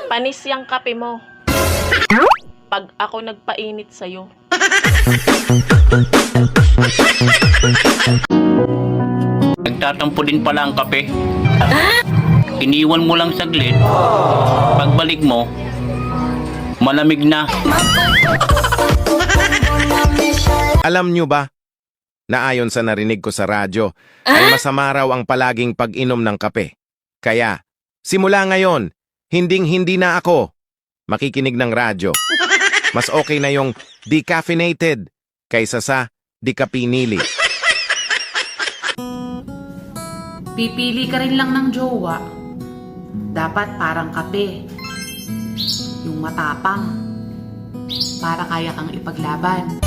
Panis yung kape mo. Pag ako nagpainit sa'yo. Nagtatampo din pala ang kape. Iniwan mo lang saglit. Pagbalik mo, malamig na. Alam nyo ba, na ayon sa narinig ko sa radyo, ay masama raw ang palaging pag-inom ng kape. Kaya, simula ngayon, hinding-hindi na ako makikinig ng radyo. Mas okay na yung decaffeinated kaysa sa dekapinili. Pipili ka rin lang ng jowa. Dapat parang kape. Yung matapang. Para kaya kang ipaglaban.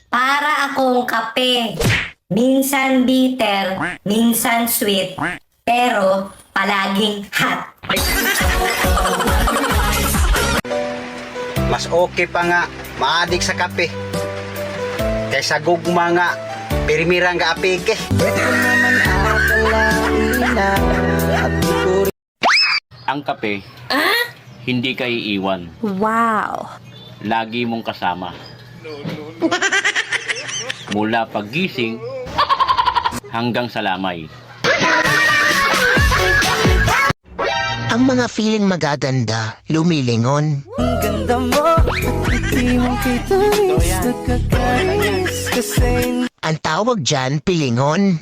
Para akong kape. Minsan bitter, minsan sweet, pero palaging hot. Mas okay pa nga maadik sa kape kaysa gugma nga pirmirang nga apike. Ang kape, hindi ka iiwan. Wow! Lagi mong kasama. Mula paggising hanggang sa lamay. Ang mga feeling magaganda, lumilingon. Ang tawag dyan, pilingon.